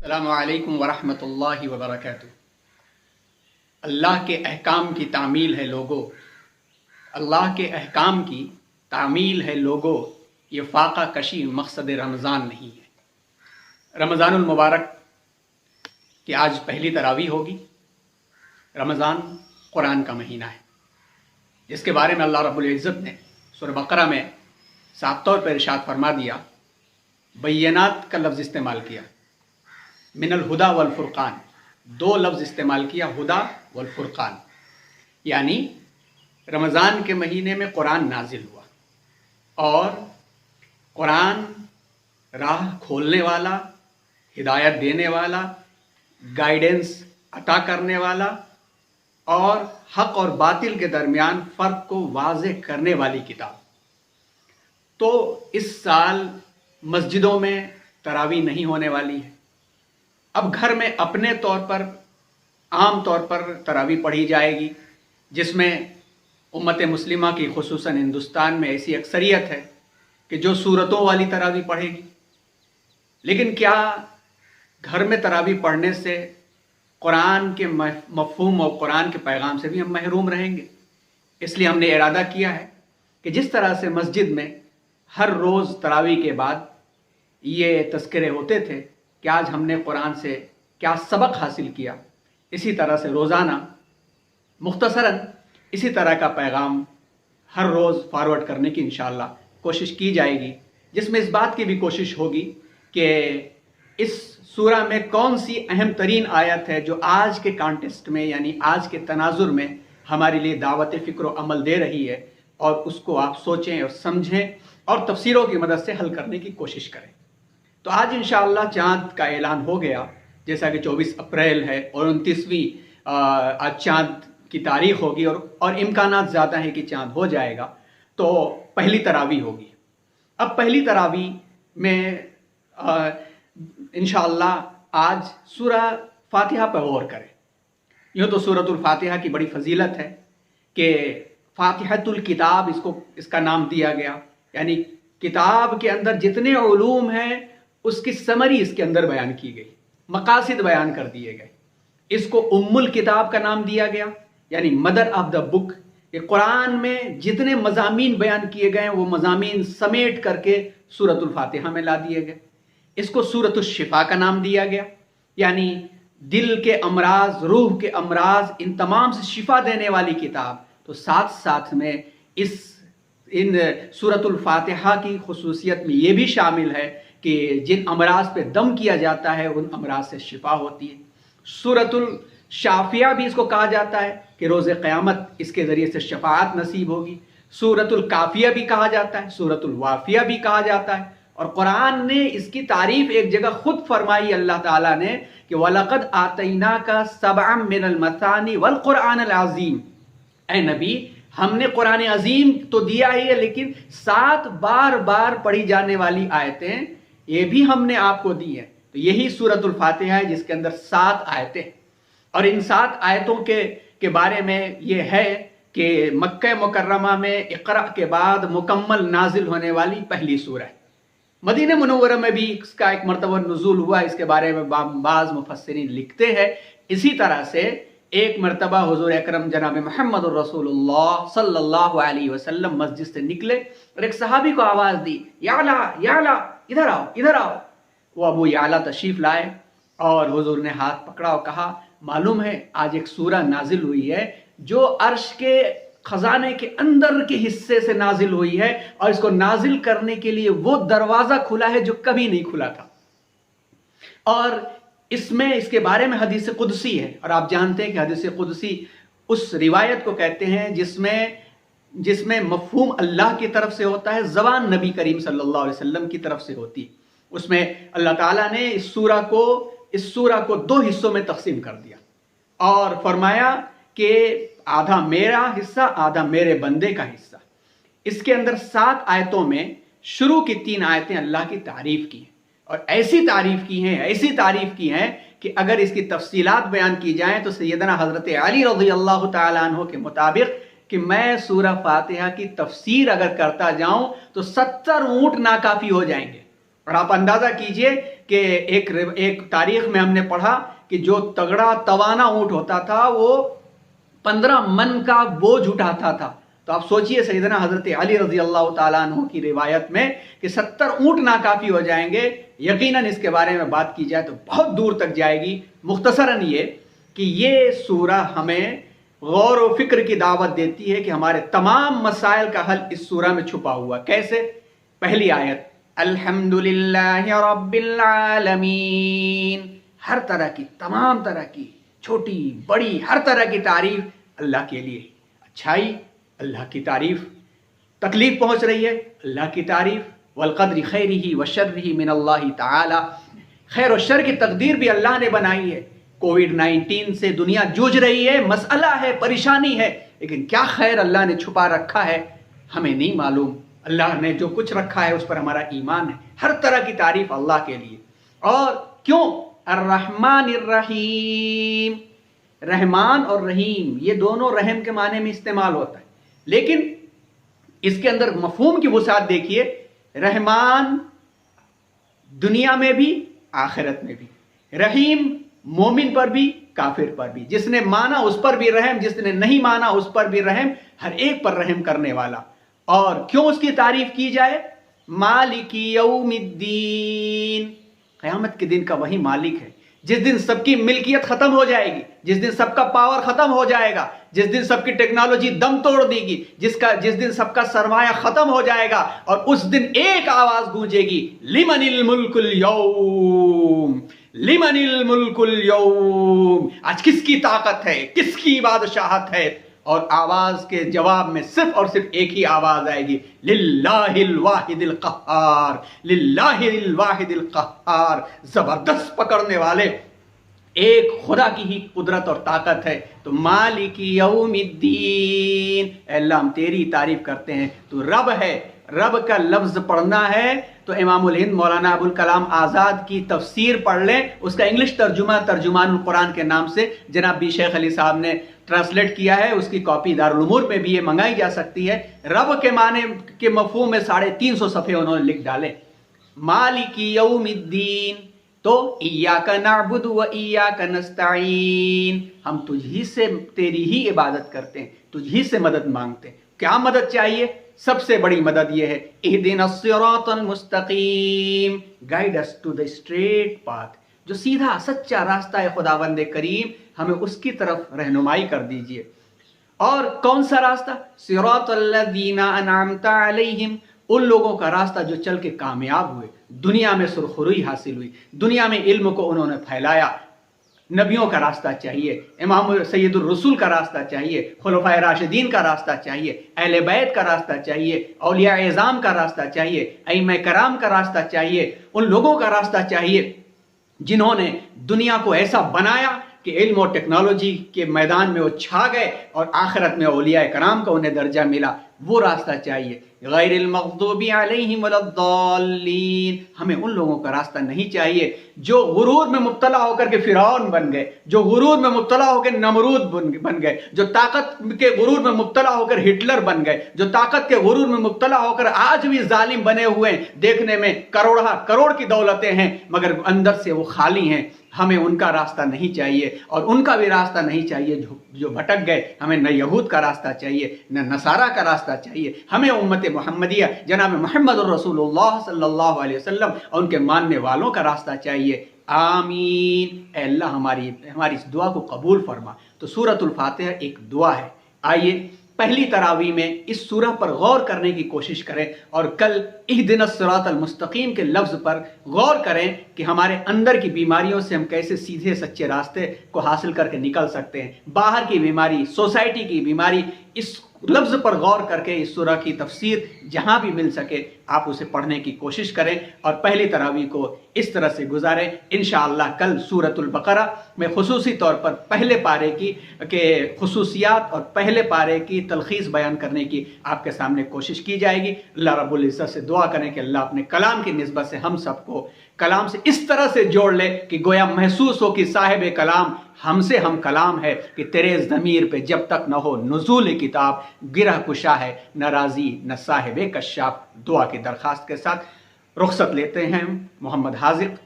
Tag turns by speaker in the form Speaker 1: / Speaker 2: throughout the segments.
Speaker 1: السلام علیکم ورحمۃ اللہ وبرکاتہ۔ اللہ کے احکام کی تعمیل ہے لوگو، اللہ کے احکام کی تعمیل ہے لوگو، یہ فاقہ کشی مقصد رمضان نہیں ہے۔ رمضان المبارک کی آج پہلی تراویح ہوگی۔ رمضان قرآن کا مہینہ ہے، جس کے بارے میں اللہ رب العزت نے سورہ بقرہ میں صاف طور پر ارشاد فرما دیا، بینات کا لفظ استعمال کیا، من الہدا والفرقان، دو لفظ استعمال کیا، ہدا والفرقان، یعنی رمضان کے مہینے میں قرآن نازل ہوا اور قرآن راہ کھولنے والا، ہدایت دینے والا، گائیڈنس عطا کرنے والا اور حق اور باطل کے درمیان فرق کو واضح کرنے والی کتاب۔ تو اس سال مسجدوں میں تراویح نہیں ہونے والی ہے۔ اب گھر میں اپنے طور پر عام طور پر تراویح پڑھی جائے گی، جس میں امت مسلمہ کی خصوصاً ہندوستان میں ایسی اکثریت ہے کہ جو سورتوں والی تراویح پڑھے گی۔ لیکن کیا گھر میں تراویح پڑھنے سے قرآن کے مفہوم اور قرآن کے پیغام سے بھی ہم محروم رہیں گے؟ اس لیے ہم نے ارادہ کیا ہے کہ جس طرح سے مسجد میں ہر روز تراویح کے بعد یہ تذکرے ہوتے تھے کہ آج ہم نے قرآن سے کیا سبق حاصل کیا، اسی طرح سے روزانہ مختصراً اسی طرح کا پیغام ہر روز فارورڈ کرنے کی انشاءاللہ کوشش کی جائے گی، جس میں اس بات کی بھی کوشش ہوگی کہ اس سورہ میں کون سی اہم ترین آیت ہے جو آج کے کانٹیسٹ میں یعنی آج کے تناظر میں ہمارے لیے دعوت فکر و عمل دے رہی ہے، اور اس کو آپ سوچیں اور سمجھیں اور تفسیروں کی مدد سے حل کرنے کی کوشش کریں۔ تو آج انشاءاللہ چاند کا اعلان ہو گیا، جیسا کہ 24 اپریل ہے اور 29ویں آج چاند کی تاریخ ہوگی اور امکانات زیادہ ہیں کہ چاند ہو جائے گا، تو پہلی تراویح ہوگی۔ اب پہلی تراویح میں انشاءاللہ آج سورہ فاتحہ پر غور کریں۔ یوں تو سورۃ الفاتحہ کی بڑی فضیلت ہے کہ فاتحۃ الکتاب اس کا نام دیا گیا، یعنی کتاب کے اندر جتنے علوم ہیں اس کی سمری اس کے اندر بیان کی گئی، مقاصد بیان کر دیے گئے۔ اس کو ام الکتاب کا نام دیا گیا، یعنی مدر آف دا بک۔ کہ قرآن میں جتنے مضامین بیان کیے گئے وہ مضامین سمیٹ کر کے سورۃ الفاتحہ میں لا دیے گئے۔ اس کو سورۃ الشفا کا نام دیا گیا، یعنی دل کے امراض، روح کے امراض، ان تمام سے شفا دینے والی کتاب۔ تو ساتھ ساتھ میں ان سورۃ الفاتحہ کی خصوصیت میں یہ بھی شامل ہے کہ جن امراض پہ دم کیا جاتا ہے ان امراض سے شفا ہوتی ہے۔ سورۃ الشافیہ بھی اس کو کہا جاتا ہے کہ روز قیامت اس کے ذریعے سے شفاعت نصیب ہوگی۔ سورۃ الکافیہ بھی کہا جاتا ہے، سورۃ الوافیہ بھی کہا جاتا ہے، اور قرآن نے اس کی تعریف ایک جگہ خود فرمائی اللہ تعالیٰ نے کہ وَلَقَدْ آتَيْنَاكَ سَبْعًا مِّنَ الْمَثَانِي وَالْقُرْآنَ الْعَظِيمِ، اے نبی ہم نے قرآن عظیم تو دیا ہی ہے، لیکن 7 بار بار پڑھی جانے والی آیتیں یہ بھی ہم نے آپ کو دی ہیں۔ تو یہی سورۃ الفاتحہ ہے جس کے اندر 7 آیتیں، اور ان 7 آیتوں کے بارے میں یہ ہے کہ مکہ مکرمہ میں اقرأ کے بعد مکمل نازل ہونے والی پہلی سورہ ہے۔ مدینہ منورہ میں بھی اس کا ایک مرتبہ نزول ہوا، اس کے بارے میں بعض مفسرین لکھتے ہیں۔ اسی طرح سے ایک مرتبہ حضور اکرم جناب محمد الرسول اللہ صلی اللہ علیہ وسلم مسجد سے نکلے اور ایک صحابی کو آواز دی، یعلا یعلا ادھر آؤ ادھر آؤ۔ وہ ابو یعلا تشریف لائے اور حضور نے ہاتھ پکڑا اور کہا، معلوم ہے آج ایک سورہ نازل ہوئی ہے جو عرش کے خزانے کے اندر کے حصے سے نازل ہوئی ہے، اور اس کو نازل کرنے کے لیے وہ دروازہ کھلا ہے جو کبھی نہیں کھلا تھا، اور اس میں اس کے بارے میں حدیث قدسی ہے۔ اور آپ جانتے ہیں کہ حدیث قدسی اس روایت کو کہتے ہیں جس میں مفہوم اللہ کی طرف سے ہوتا ہے، زبان نبی کریم صلی اللہ علیہ وسلم کی طرف سے ہوتی ہے۔ اس میں اللہ تعالیٰ نے اس سورہ کو 2 حصوں میں تقسیم کر دیا اور فرمایا کہ آدھا میرا حصہ، آدھا میرے بندے کا حصہ۔ اس کے اندر 7 آیتوں میں شروع کی 3 آیتیں اللہ کی تعریف کی ہیں، اور ایسی تعریف کی ہیں کہ اگر اس کی تفصیلات بیان کی جائیں تو سیدنا حضرت علی رضی اللہ تعالیٰ عنہ کے مطابق کہ میں سورہ فاتحہ کی تفسیر اگر کرتا جاؤں تو 70 اونٹ ناکافی ہو جائیں گے۔ اور آپ اندازہ کیجئے کہ ایک تاریخ میں ہم نے پڑھا کہ جو تگڑا توانا اونٹ ہوتا تھا وہ 15 من کا بوجھ اٹھاتا تھا. تو آپ سوچئے سیدنا حضرت علی رضی اللہ تعالیٰ عنہ کی روایت میں کہ 70 اونٹ ناکافی ہو جائیں گے. یقیناً اس کے بارے میں بات کی جائے تو بہت دور تک جائے گی. مختصراً یہ کہ یہ سورہ ہمیں غور و فکر کی دعوت دیتی ہے کہ ہمارے تمام مسائل کا حل اس سورہ میں چھپا ہوا. کیسے؟ پہلی آیت الحمدللہ رب العالمین، ہر طرح کی، تمام طرح کی، چھوٹی بڑی ہر طرح کی تعریف اللہ کے لیے. اچھائی اللہ کی تعریف، تکلیف پہنچ رہی ہے اللہ کی تعریف. والقدر خیرہ وشرہ من اللہ تعالی، خیر و شر کی تقدیر بھی اللہ نے بنائی ہے. کووڈ-19 سے دنیا جوجھ رہی ہے، مسئلہ ہے، پریشانی ہے، لیکن کیا خیر اللہ نے چھپا رکھا ہے ہمیں نہیں معلوم. اللہ نے جو کچھ رکھا ہے اس پر ہمارا ایمان ہے. ہر طرح کی تعریف اللہ کے لیے. اور کیوں؟ الرحمن الرحیم، رحمان اور رحیم یہ دونوں رحم کے معنی میں استعمال ہوتا ہے، لیکن اس کے اندر مفہوم کی وسعت دیکھیے. رحمان دنیا میں بھی آخرت میں بھی، رحیم مومن پر بھی کافر پر بھی، جس نے مانا اس پر بھی رحم، جس نے نہیں مانا اس پر بھی رحم، ہر ایک پر رحم کرنے والا. اور کیوں اس کی تعریف کی جائے؟ مالک یوم الدین، قیامت کے دن کا وہی مالک ہے جس دن سب کی ملکیت ختم ہو جائے گی، جس دن سب کا پاور ختم ہو جائے گا، جس دن سب کی ٹیکنالوجی دم توڑ دے گی، جس دن سب کا سرمایہ ختم ہو جائے گا. اور اس دن ایک آواز گونجے گی، لمن الملک اليوم، لمن الملک اليوم، آج کس کی طاقت ہے، کس کی بادشاہت ہے. اور آواز کے جواب میں صرف اور صرف ایک ہی آواز آئے گی، للہ الواحد القہار، للہ الواحد القہار. زبردست پکڑنے والے ایک خدا کی ہی قدرت اور طاقت ہے. تو مالک یوم الدین، اے اللہ ہم تیری تعریف کرتے ہیں، تو رب ہے. رب کا لفظ پڑھنا ہے تو امام الہند مولانا ابوالکلام آزاد کی تفسیر پڑھ لیں. اس کا انگلش ترجمہ ترجمان القرآن کے نام سے جناب بی شیخ علی صاحب نے ٹرانسلیٹ کیا ہے. اس کی کاپی دارالامور میں بھی یہ منگائی جا سکتی ہے. رب کے معنی کے مفہوم میں 350 صفحے انہوں نے لکھ ڈالے. مالک یوم الدین، تو ایاک نعبد و ایاک نستعین، ہم تجھی سے تیری ہی عبادت کرتے ہیں، تجھی سے مدد مانگتے ہیں. کیا مدد چاہیے؟ سب سے بڑی مدد یہ ہے، اہدنا الصراط المستقیم، guide us to the straight path, جو سیدھا سچا راستہ ہے خداوند کریم، ہمیں اس کی طرف رہنمائی کر دیجئے. اور کون سا راستہ؟ صراط الذین انعمت علیہم، ان لوگوں کا راستہ جو چل کے کامیاب ہوئے، دنیا میں سرخروئی حاصل ہوئی، دنیا میں علم کو انہوں نے پھیلایا. نبیوں کا راستہ چاہیے، امام سید الرسول کا راستہ چاہیے، خلفائے راشدین کا راستہ چاہیے، اہل بیت کا راستہ چاہیے، اولیاء اعظام کا راستہ چاہیے، ائمہ کرام کا راستہ چاہیے. ان لوگوں کا راستہ چاہیے جنہوں نے دنیا کو ایسا بنایا کہ علم اور ٹیکنالوجی کے میدان میں وہ چھا گئے اور آخرت میں اولیاء کرام کا انہیں درجہ ملا. وہ راستہ چاہیے. غیر المغضوب علیہم ولا الضالین، ہمیں ان لوگوں کا راستہ نہیں چاہیے جو غرور میں مبتلا ہو کر کے فرعون بن گئے، جو غرور میں مبتلا ہو کے نمرود بن گئے، جو طاقت کے غرور میں مبتلا ہو کر ہٹلر بن گئے، جو طاقت کے غرور میں مبتلا ہو کر آج بھی ظالم بنے ہوئے ہیں. دیکھنے میں کروڑ کی دولتیں ہیں مگر اندر سے وہ خالی ہیں. ہمیں ان کا راستہ نہیں چاہیے اور ان کا بھی راستہ نہیں چاہیے جو بھٹک گئے. ہمیں نہ یہود کا راستہ چاہیے نہ نصارہ کا راستہ چاہیے. ہمیں امت محمدیہ جناب محمد الرسول اللہ صلی اللہ علیہ وسلم اور ان کے ماننے والوں کا راستہ چاہیے. آمین. اے اللہ ہماری اس دعا کو قبول فرما. تو سورۃ الفاتحہ ایک دعا ہے. آئیے پہلی تراویح میں اس سورہ پر غور کرنے کی کوشش کریں اور کل اہدنا الصراط المستقیم کے لفظ پر غور کریں کہ ہمارے اندر کی بیماریوں سے ہم کیسے سیدھے سچے راستے کو حاصل کر کے نکل سکتے ہیں. باہر کی بیماری، سوسائٹی کی بیماری، اس لفظ پر غور کر کے اس سورہ کی تفسیر جہاں بھی مل سکے آپ اسے پڑھنے کی کوشش کریں اور پہلی تراویح کو اس طرح سے گزاریں. انشاءاللہ کل سورۃ البقرہ میں خصوصی طور پر پہلے پارے کی خصوصیات اور پہلے پارے کی تلخیص بیان کرنے کی آپ کے سامنے کوشش کی جائے گی. اللہ رب العزت سے دعا کریں کہ اللہ اپنے کلام کی نسبت سے ہم سب کو کلام سے اس طرح سے جوڑ لے کہ گویا محسوس ہو کہ صاحب کلام ہم سے ہم کلام ہے، کہ تیرے ضمیر پہ جب تک نہ ہو نزول کتاب گرہ کشا ہے، نہ راضی نہ صاحب کشاف. دعا کی درخواست کے ساتھ رخصت لیتے ہیں. محمد حاذق،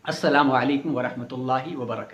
Speaker 1: السلام علیکم ورحمۃ اللہ وبرکاتہ.